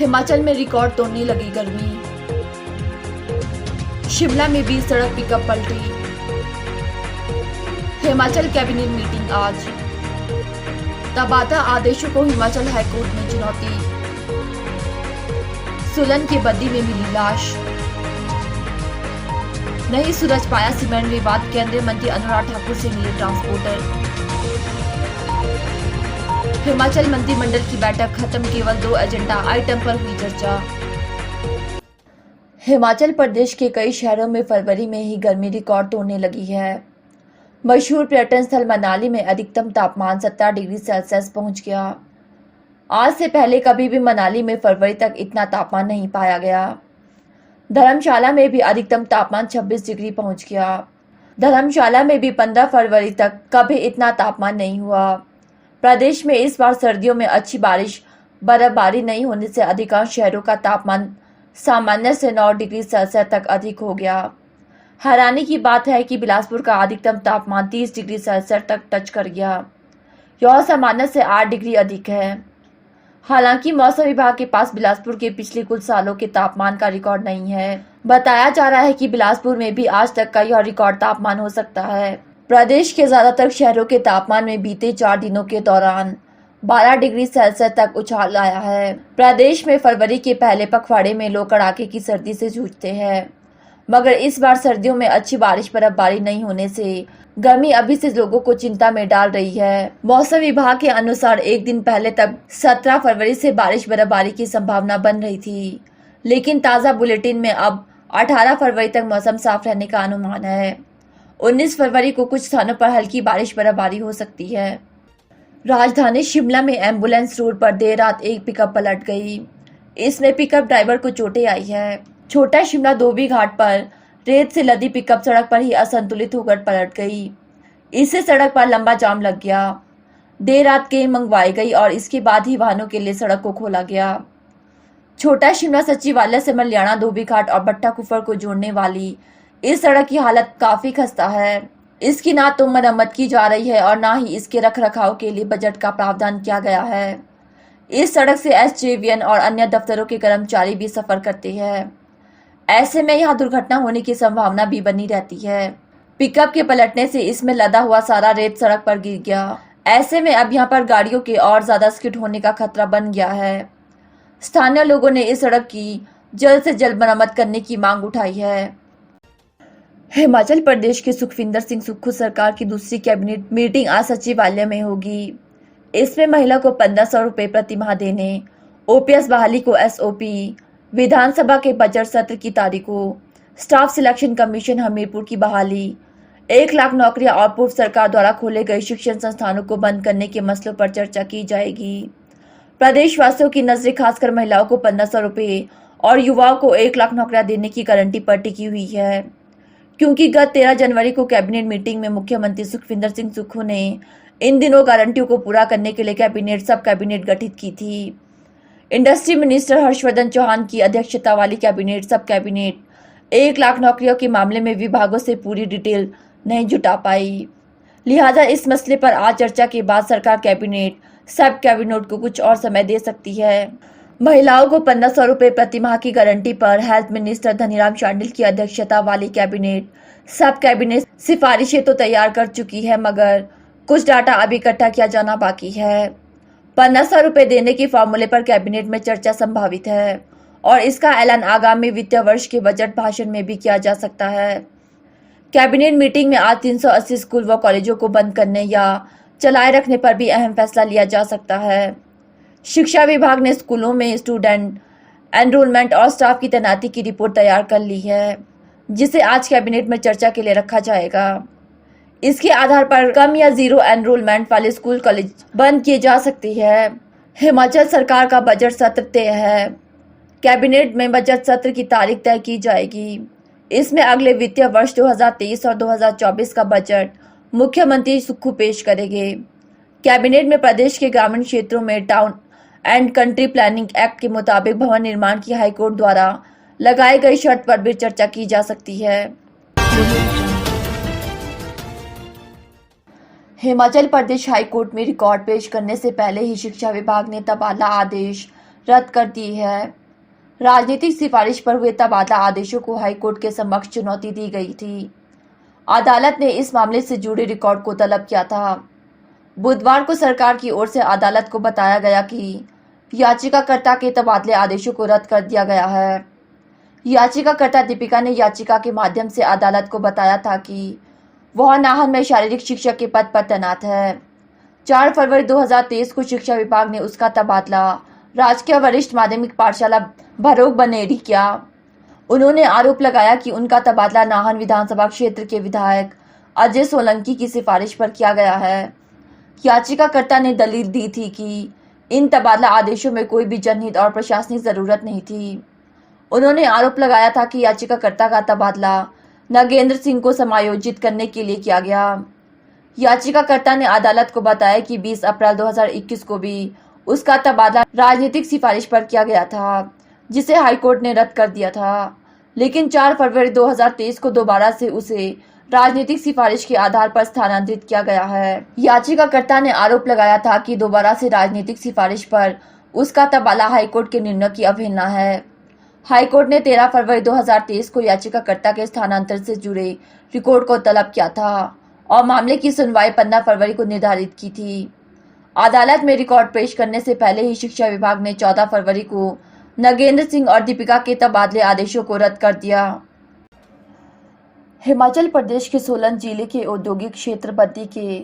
हिमाचल में रिकॉर्ड तोड़ने लगी गर्मी। शिमला में भी सड़क पिकअप पलटी। हिमाचल कैबिनेट मीटिंग आज। तबादला आदेशों को हिमाचल हाईकोर्ट में चुनौती। सोलन की बद्दी में मिली लाश। नहीं सूरज पाया सीमेंट विवाद, केंद्रीय मंत्री अनुराग ठाकुर से मिले ट्रांसपोर्टर। हिमाचल मंत्रिमंडल की बैठक खत्म, केवल 2 एजेंडा आइटम पर हुई चर्चा। हिमाचल प्रदेश के कई शहरों में फरवरी में ही गर्मी रिकॉर्ड तोड़ने लगी है। मशहूर पर्यटन स्थल मनाली में अधिकतम तापमान 17 डिग्री सेल्सियस पहुंच गया। आज से पहले कभी भी मनाली में फरवरी तक इतना तापमान नहीं पाया गया। धर्मशाला में भी अधिकतम तापमान 26 डिग्री पहुंच गया। धर्मशाला में भी 15 फरवरी तक कभी इतना तापमान नहीं हुआ। प्रदेश में इस बार सर्दियों में अच्छी बारिश बर्फबारी नहीं होने से अधिकांश शहरों का तापमान सामान्य से 9 डिग्री सेल्सियस तक अधिक हो गया। हैरानी की बात है कि बिलासपुर का अधिकतम तापमान 30 डिग्री सेल्सियस तक टच कर गया। यह सामान्य से 8 डिग्री अधिक है। हालांकि मौसम विभाग के पास बिलासपुर के पिछले कुछ सालों के तापमान का रिकॉर्ड नहीं है। बताया जा रहा है कि बिलासपुर में भी आज तक का यह रिकॉर्ड तापमान हो सकता है। प्रदेश के ज्यादातर शहरों के तापमान में बीते 4 दिनों के दौरान 12 डिग्री सेल्सियस तक उछाल आया है। प्रदेश में फरवरी के पहले पखवाड़े में लोग कड़ाके की सर्दी से जूझते हैं, मगर इस बार सर्दियों में अच्छी बारिश बर्फबारी नहीं होने से गर्मी अभी से लोगों को चिंता में डाल रही है। मौसम विभाग के अनुसार एक दिन पहले तक 17 फरवरी से बारिश बर्फबारी की संभावना बन रही थी, लेकिन ताज़ा बुलेटिन में अब 18 फरवरी तक मौसम साफ रहने का अनुमान है। 19 फरवरी को कुछ स्थानों पर हल्की बारिश बर्फबारी हो सकती है। राजधानी शिमला में एम्बुलेंस रोड पर देर रात एक पिकअप पलट गई। इसमें पिकअप ड्राइवर को चोटें आई है। छोटा शिमला धोबी घाट पर रेत से लदी पिकअप सड़क पर ही असंतुलित होकर पलट गई। इससे सड़क पर लंबा जाम लग गया। देर रात केन मंगवाई गई और इसके बाद ही वाहनों के लिए सड़क को खोला गया। छोटा शिमला सचिवालय से मल्याणा धोबी घाट और भट्टा कुफर को जोड़ने वाली इस सड़क की हालत काफी खस्ता है। इसकी ना तो मरम्मत की जा रही है और ना ही इसके रखरखाव के लिए बजट का प्रावधान किया गया है। इस सड़क से SJVN और अन्य दफ्तरों के कर्मचारी भी सफर करते हैं। ऐसे में यहाँ दुर्घटना होने की संभावना भी बनी रहती है। पिकअप के पलटने से इसमें लदा हुआ सारा रेत सड़क पर गिर गया। ऐसे में अब यहाँ पर गाड़ियों के और ज्यादा स्किड होने का खतरा बन गया है। स्थानीय लोगों ने इस सड़क की जल्द से जल्द मरम्मत करने की मांग उठाई है। हिमाचल प्रदेश के सुखविंदर सिंह सुक्खू सरकार की दूसरी कैबिनेट मीटिंग आज सचिवालय में होगी। इसमें महिला को 1500 रुपए प्रति माह देने, OPS बहाली को SOP, विधानसभा के बजट सत्र की तारीखों, स्टाफ सिलेक्शन कमीशन हमीरपुर की बहाली, 1 लाख नौकरियां और पूर्व सरकार द्वारा खोले गए शिक्षण संस्थानों को बंद करने के मसलों पर चर्चा की जाएगी। प्रदेशवासियों की नजरें खासकर महिलाओं को 1500 रुपए और युवाओं को 1 लाख नौकरियां देने की गारंटी पर टिकी हुई है, क्योंकि गत 13 जनवरी को कैबिनेट मीटिंग में मुख्यमंत्री सुखविंदर सिंह सुक्खू ने इन दिनों गारंटियों को पूरा करने के लिए सब कैबिनेट गठित की थी। इंडस्ट्री मिनिस्टर हर्षवर्धन चौहान की अध्यक्षता वाली सब कैबिनेट 1 लाख नौकरियों के मामले में विभागों से पूरी डिटेल नहीं जुटा पाई। लिहाजा इस मसले पर आज चर्चा के बाद सरकार सब कैबिनेट को कुछ और समय दे सकती है। महिलाओं को 1500 रुपए प्रति माह की गारंटी पर हेल्थ मिनिस्टर धनीराम शांडिल की अध्यक्षता वाली सब कैबिनेट सिफारिशें तो तैयार कर चुकी है, मगर कुछ डाटा अभी इकट्ठा किया जाना बाकी है। 1500 रुपए देने के फॉर्मूले पर कैबिनेट में चर्चा संभावित है और इसका ऐलान आगामी वित्तीय वर्ष के बजट भाषण में भी किया जा सकता है। कैबिनेट मीटिंग में आज 380 स्कूल व कॉलेजों को बंद करने या चलाए रखने पर भी अहम फैसला लिया जा सकता है। शिक्षा विभाग ने स्कूलों में स्टूडेंट एनरोलमेंट और स्टाफ की तैनाती की रिपोर्ट तैयार कर ली है, जिसे आज कैबिनेट में चर्चा के लिए रखा जाएगा। इसके आधार पर कम या 0 एनरोलमेंट वाले स्कूल कॉलेज बंद किए जा सकते हैं। हिमाचल सरकार का बजट सत्र तय है। कैबिनेट में बजट सत्र की तारीख तय की जाएगी। इसमें अगले वित्तीय वर्ष 2023 और 2024 का बजट मुख्यमंत्री सुक्खू पेश करेंगे। कैबिनेट में प्रदेश के ग्रामीण क्षेत्रों में town and country planning act के मुताबिक भवन निर्माण की हाईकोर्ट द्वारा लगाई गई शर्त पर भी चर्चा की जा सकती है। हिमाचल प्रदेश हाईकोर्ट में रिकॉर्ड पेश करने से पहले ही शिक्षा विभाग ने तबादला आदेश रद्द कर दी है। राजनीतिक सिफारिश पर हुए तबादला आदेशों को हाईकोर्ट के समक्ष चुनौती दी गई थी। अदालत ने इस मामले से जुड़े रिकॉर्ड को तलब किया था। बुधवार को सरकार की ओर से अदालत को बताया गया कि याचिकाकर्ता के तबादले आदेशों को रद्द कर दिया गया है। याचिकाकर्ता दीपिका ने याचिका के माध्यम से अदालत को बताया था कि वह नाहन में शारीरिक शिक्षक के पद पर तैनात है। 4 फरवरी 2023 को शिक्षा विभाग ने उसका तबादला राजकीय वरिष्ठ माध्यमिक पाठशाला भरोग बनेरी किया। उन्होंने आरोप लगाया कि उनका तबादला नाहन विधानसभा क्षेत्र के विधायक अजय सोलंकी की सिफारिश पर किया गया है। याचिकाकर्ता ने दलील दी थी कि इन तबादला आदेशों में कोई भी जनहित और प्रशासनिक जरूरत नहीं थी। उन्होंने आरोप लगाया था कि याचिकाकर्ता का तबादला नगेंद्र सिंह को समायोजित करने के लिए किया गया। याचिकाकर्ता ने अदालत को बताया कि 20 अप्रैल 2021 को भी उसका तबादला राजनीतिक सिफारिश पर किया गया था, जिसे हाईकोर्ट ने रद्द कर दिया था। लेकिन 4 फरवरी 2023 को दोबारा से उसे राजनीतिक सिफारिश के आधार पर स्थानांतरित किया गया है। याचिकाकर्ता ने आरोप लगाया था कि दोबारा से राजनीतिक सिफारिश पर उसका तबादला हाईकोर्ट के निर्णय की अवहेलना है। हाईकोर्ट ने 13 फरवरी 2023 को याचिकाकर्ता के स्थानांतरण से जुड़े रिकॉर्ड को तलब किया था और मामले की सुनवाई 15 फरवरी को निर्धारित की थी। अदालत में रिकॉर्ड पेश करने से पहले ही शिक्षा विभाग ने 14 फरवरी को नगेंद्र सिंह और दीपिका के तबादले आदेशों को रद्द कर दिया। हिमाचल प्रदेश के सोलन जिले के औद्योगिक क्षेत्र बद्दी के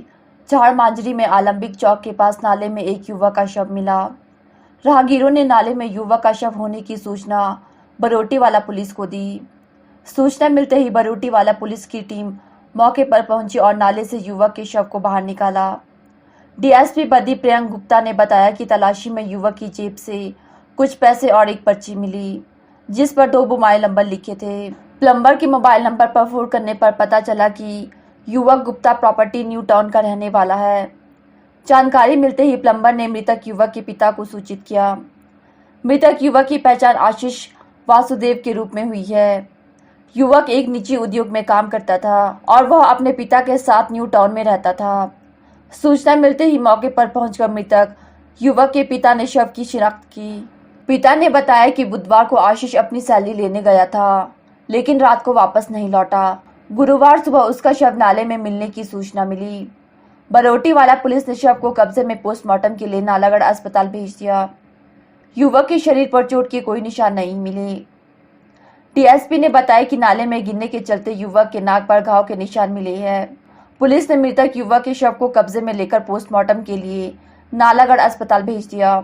चार मांजरी में आलंबिक चौक के पास नाले में एक युवक का शव मिला। राहगीरों ने नाले में युवक का शव होने की सूचना बरोटीवाला पुलिस को दी। सूचना मिलते ही बरोटीवाला पुलिस की टीम मौके पर पहुंची और नाले से युवक के शव को बाहर निकाला। डीएसपी बद्दी प्रियंक गुप्ता ने बताया कि तलाशी में युवक की जेब से कुछ पैसे और एक पर्ची मिली, जिस पर 2 मोबाइल नंबर लिखे थे। प्लम्बर के मोबाइल नंबर पर फोन करने पर पता चला कि युवक गुप्ता प्रॉपर्टी न्यू टाउन का रहने वाला है। जानकारी मिलते ही प्लम्बर ने मृतक युवक के पिता को सूचित किया। मृतक युवक की पहचान आशीष वासुदेव के रूप में हुई है। युवक एक निजी उद्योग में काम करता था और वह अपने पिता के साथ न्यू टाउन में रहता था। सूचना मिलते ही मौके पर पहुंचकर मृतक युवक के पिता ने शव की शिनाख्त की। पिता ने बताया कि बुधवार को आशीष अपनी सैलरी लेने गया था, लेकिन रात को वापस नहीं लौटा। गुरुवार सुबह उसका शव नाले में मिलने की सूचना मिली। बरोटीवाला पुलिस ने शव को कब्जे में पोस्टमार्टम के लिए नालागढ़ अस्पताल भेज दिया। युवक के शरीर पर चोट के कोई निशान नहीं मिले। डीएसपी ने बताया कि नाले में गिरने के चलते युवक के नाक पर घाव के निशान मिले हैं। पुलिस ने मृतक युवक के शव को कब्जे में लेकर पोस्टमार्टम के लिए नालागढ़ अस्पताल भेज दिया।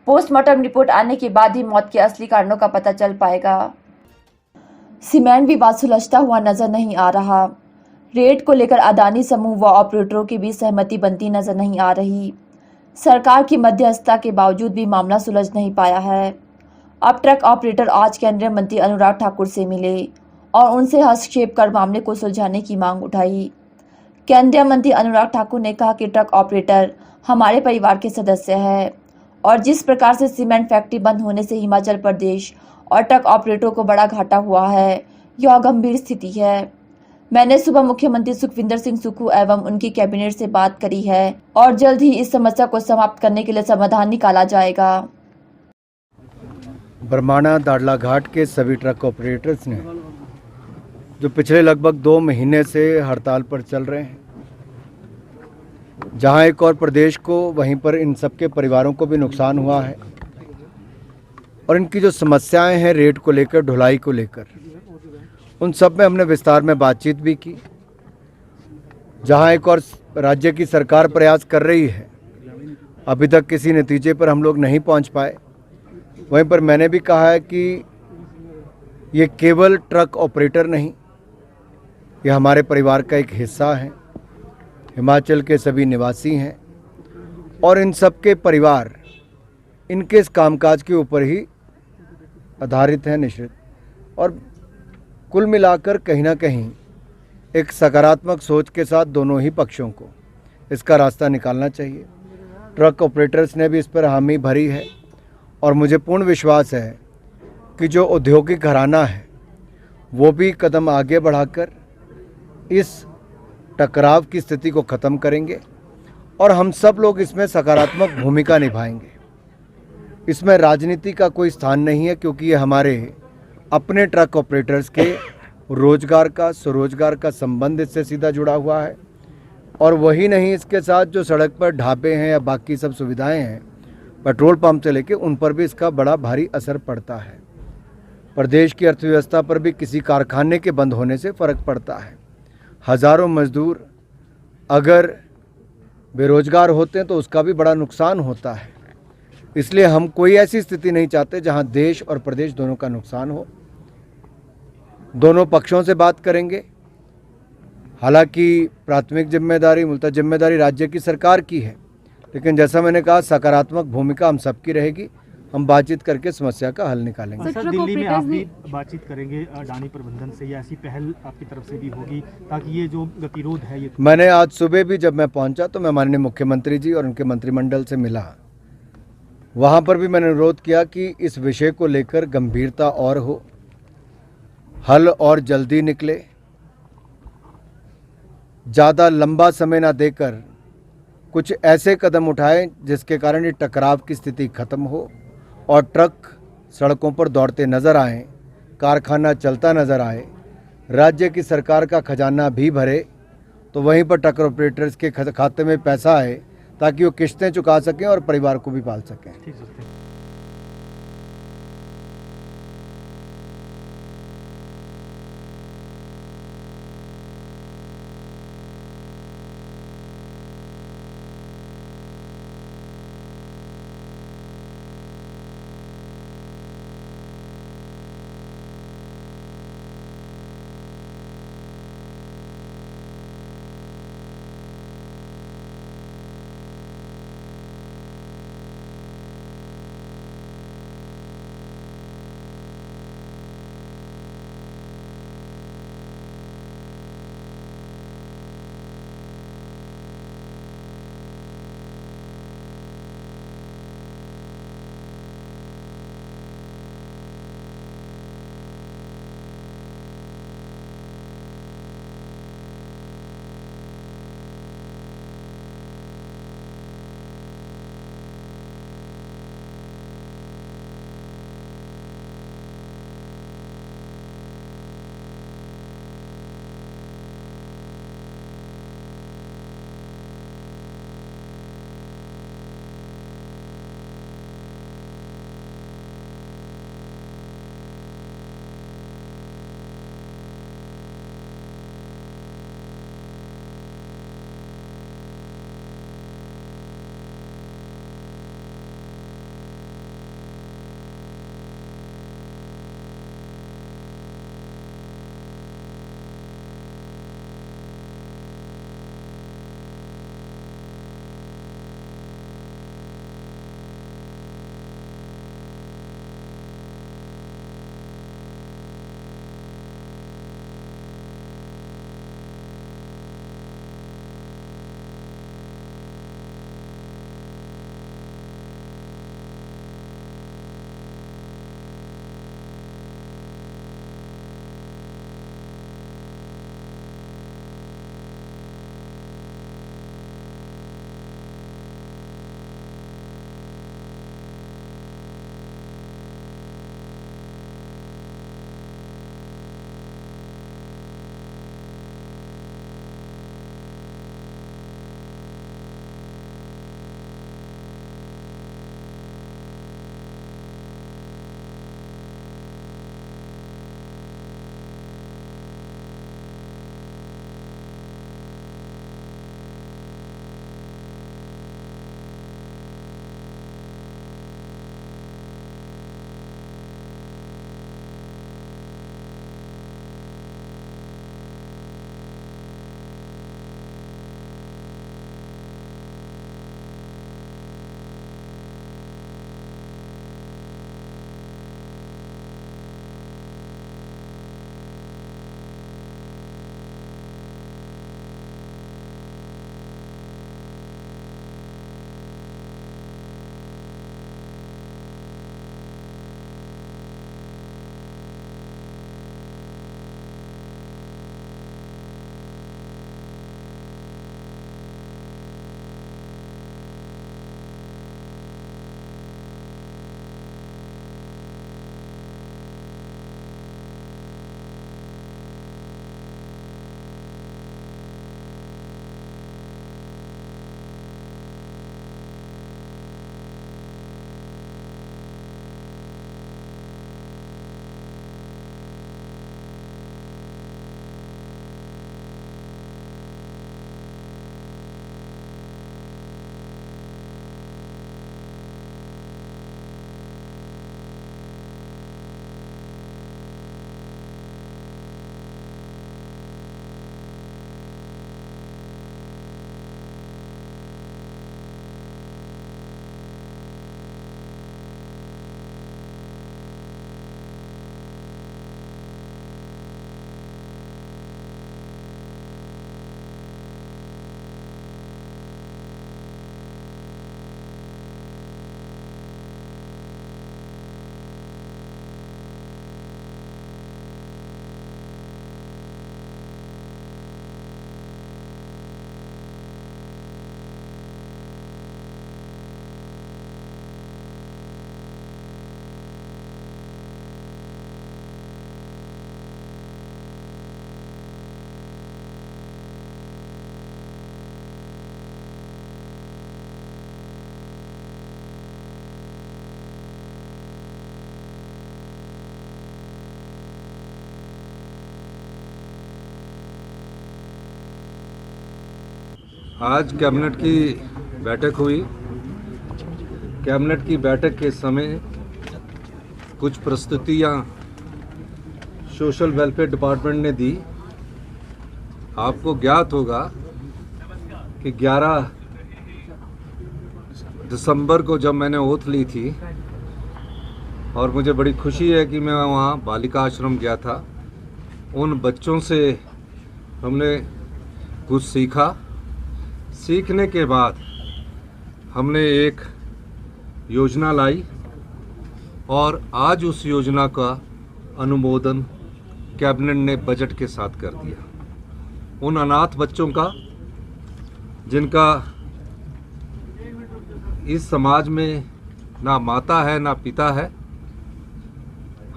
पोस्टमार्टम रिपोर्ट आने के बाद ही मौत के असली कारणों का पता चल पाएगा। सीमेंट विवाद सुलझता हुआ नजर नहीं आ रहा। रेट को लेकर अदानी समूह व ऑपरेटरों के बीच सहमति बनती नजर नहीं आ रही। सरकार की मध्यस्थता के बावजूद भी मामला सुलझ नहीं पाया है। अब ट्रक ऑपरेटर आज केंद्रीय मंत्री अनुराग ठाकुर से मिले और उनसे हस्तक्षेप कर मामले को सुलझाने की मांग उठाई। केंद्रीय मंत्री अनुराग ठाकुर ने कहा कि ट्रक ऑपरेटर हमारे परिवार के सदस्य हैं और जिस प्रकार से सीमेंट फैक्ट्री बंद होने से हिमाचल प्रदेश और ट्रक ऑपरेटरों को बड़ा घाटा हुआ है, यह गंभीर स्थिति है। मैंने सुबह मुख्यमंत्री सुखविंदर सिंह सुक्खू एवं उनकी कैबिनेट से बात करी है और जल्द ही इस समस्या को समाप्त करने के लिए समाधान निकाला जाएगा। बरमाणा दाड़ला घाट के सभी ट्रक ऑपरेटर्स ने जो पिछले लगभग 2 महीने से हड़ताल पर चल रहे हैं, जहां एक और प्रदेश को वहीं पर इन सबके परिवारों को भी नुकसान हुआ है और इनकी जो समस्याएं हैं रेट को लेकर, ढुलाई को लेकर, उन सब में हमने विस्तार में बातचीत भी की। जहां एक और राज्य की सरकार प्रयास कर रही है, अभी तक किसी नतीजे पर हम लोग नहीं पहुंच पाए। वहीं पर मैंने भी कहा है कि ये केवल ट्रक ऑपरेटर नहीं, ये हमारे परिवार का एक हिस्सा है, हिमाचल के सभी निवासी हैं और इन सब के परिवार इनके इस कामकाज के ऊपर ही आधारित हैं, निश्चित। और कुल मिलाकर कहीं ना कहीं एक सकारात्मक सोच के साथ दोनों ही पक्षों को इसका रास्ता निकालना चाहिए। ट्रक ऑपरेटर्स ने भी इस पर हामी भरी है और मुझे पूर्ण विश्वास है कि जो औद्योगिक घराना है वो भी कदम आगे बढ़ाकर इस टकराव की स्थिति को ख़त्म करेंगे और हम सब लोग इसमें सकारात्मक भूमिका निभाएंगे। इसमें राजनीति का कोई स्थान नहीं है, क्योंकि ये हमारे अपने ट्रक ऑपरेटर्स के रोजगार का, स्वरोजगार का संबंध इससे सीधा जुड़ा हुआ है। और वही नहीं, इसके साथ जो सड़क पर ढाबे हैं या बाकी सब सुविधाएं हैं, पेट्रोल पंप से लेके, उन पर भी इसका बड़ा भारी असर पड़ता है। प्रदेश की अर्थव्यवस्था पर भी किसी कारखाने के बंद होने से फ़र्क पड़ता है। हज़ारों मजदूर अगर बेरोजगार होते हैं तो उसका भी बड़ा नुकसान होता है। इसलिए हम कोई ऐसी स्थिति नहीं चाहते जहां देश और प्रदेश दोनों का नुकसान हो। दोनों पक्षों से बात करेंगे। हालांकि प्राथमिक जिम्मेदारी, मूलतः जिम्मेदारी राज्य की सरकार की है, लेकिन जैसा मैंने कहा, सकारात्मक भूमिका हम सबकी रहेगी। हम बातचीत करके समस्या का हल निकालेंगे। सर, दिल्ली में आप भी बातचीत करेंगे अडानी प्रबंधन से, या ऐसी पहल आपकी तरफ से भी होगी ताकि ये जो गतिरोध है ये? मैंने आज सुबह भी जब मैं पहुंचा तो मैं माननीय मुख्यमंत्री जी और उनके मंत्रिमंडल से मिला। वहां पर भी मैंने अनुरोध किया कि इस विषय को लेकर गंभीरता और हो, हल और जल्दी निकले, ज़्यादा लंबा समय ना देकर कुछ ऐसे कदम उठाएं जिसके कारण ये टकराव की स्थिति खत्म हो और ट्रक सड़कों पर दौड़ते नज़र आएं, कारखाना चलता नज़र आए, राज्य की सरकार का खजाना भी भरे, तो वहीं पर ट्रक ऑपरेटर्स के खाते में पैसा आए ताकि वो किस्तें चुका सकें और परिवार को भी पाल सकें। ठीक है। आज कैबिनेट की बैठक हुई। कैबिनेट की बैठक के समय कुछ प्रस्तुतियां सोशल वेलफेयर डिपार्टमेंट ने दी। आपको ज्ञात होगा कि 11 दिसंबर को जब मैंने ओथ ली थी और मुझे बड़ी खुशी है कि मैं वहाँ बालिका आश्रम गया था, उन बच्चों से हमने कुछ सीखा। सीखने के बाद हमने एक योजना लाई और आज उस योजना का अनुमोदन कैबिनेट ने बजट के साथ कर दिया। उन अनाथ बच्चों का जिनका इस समाज में ना माता है ना पिता है,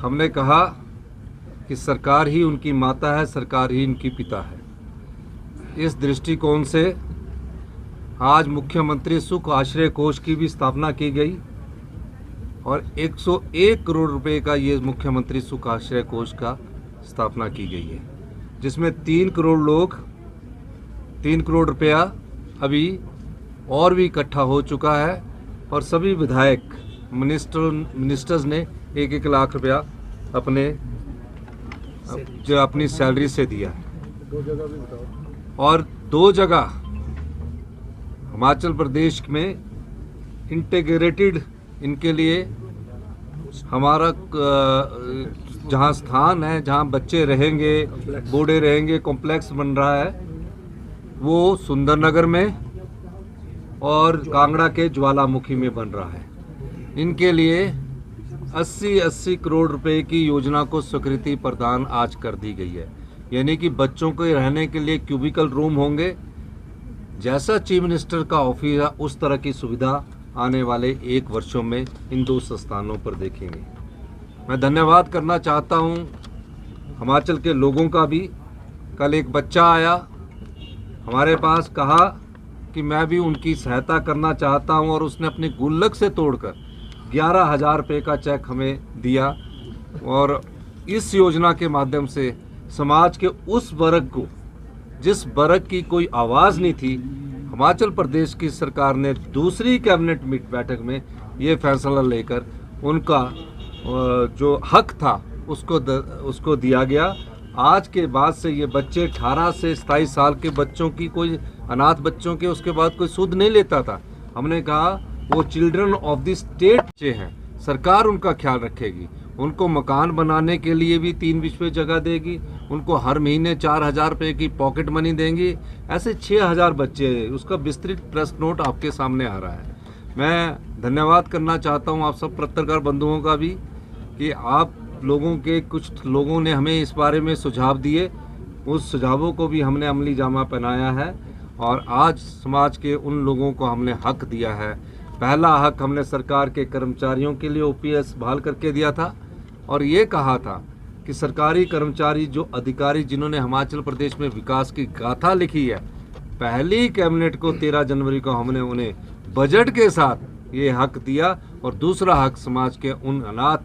हमने कहा कि सरकार ही उनकी माता है, सरकार ही उनकी पिता है। इस दृष्टिकोण से आज मुख्यमंत्री सुख आश्रय कोष की भी स्थापना की गई और 101 करोड़ रुपए का ये मुख्यमंत्री सुख आश्रय कोष का स्थापना की गई है, जिसमें 3 करोड़ रुपया अभी और भी इकट्ठा हो चुका है और सभी विधायक मिनिस्टर्स ने 1-1 लाख रुपया अपनी सैलरी से दिया है। और 2 जगह हिमाचल प्रदेश में इंटीग्रेटेड इनके लिए हमारा जहाँ स्थान है, जहाँ बच्चे रहेंगे, बूढ़े रहेंगे, कॉम्प्लेक्स बन रहा है, वो सुंदरनगर में और कांगड़ा के ज्वालामुखी में बन रहा है। इनके लिए 80 करोड़ रुपए की योजना को स्वीकृति प्रदान आज कर दी गई है। यानी कि बच्चों के रहने के लिए क्यूबिकल रूम होंगे। जैसा चीफ मिनिस्टर का ऑफिस है उस तरह की सुविधा आने वाले 1 वर्षों में इन 2 संस्थानों पर देखेंगे। मैं धन्यवाद करना चाहता हूं हिमाचल के लोगों का भी। कल एक बच्चा आया हमारे पास, कहा कि मैं भी उनकी सहायता करना चाहता हूं और उसने अपने गुल्लक से तोड़कर 11,000 रुपये का चेक हमें दिया। और इस योजना के माध्यम से समाज के उस वर्ग को, जिस वर्ग की कोई आवाज़ नहीं थी, हिमाचल प्रदेश की सरकार ने दूसरी कैबिनेट बैठक में ये फैसला लेकर उनका जो हक था उसको दिया गया। आज के बाद से ये बच्चे 18 से 27 साल के बच्चों की, कोई अनाथ बच्चों के उसके बाद कोई सूद नहीं लेता था। हमने कहा वो चिल्ड्रन ऑफ द स्टेट बच्चे हैं, सरकार उनका ख्याल रखेगी। उनको मकान बनाने के लिए भी 3 बिस्वे जगह देगी, उनको हर महीने 4,000 रुपये की पॉकेट मनी देंगी। ऐसे 6,000 बच्चे, उसका विस्तृत प्रेस नोट आपके सामने आ रहा है। मैं धन्यवाद करना चाहता हूँ आप सब पत्रकार बंधुओं का भी कि आप लोगों के कुछ लोगों ने हमें इस बारे में सुझाव दिए, उस सुझावों को भी हमने अमली जामा पहनाया है और आज समाज के उन लोगों को हमने हक दिया है। पहला हक हमने सरकार के कर्मचारियों के लिए ओपीएस बहाल करके दिया था और ये कहा था कि सरकारी कर्मचारी जो अधिकारी जिन्होंने हिमाचल प्रदेश में विकास की गाथा लिखी है, पहली कैबिनेट को 13 जनवरी को हमने उन्हें बजट के साथ ये हक दिया। और दूसरा हक समाज के उन अनाथ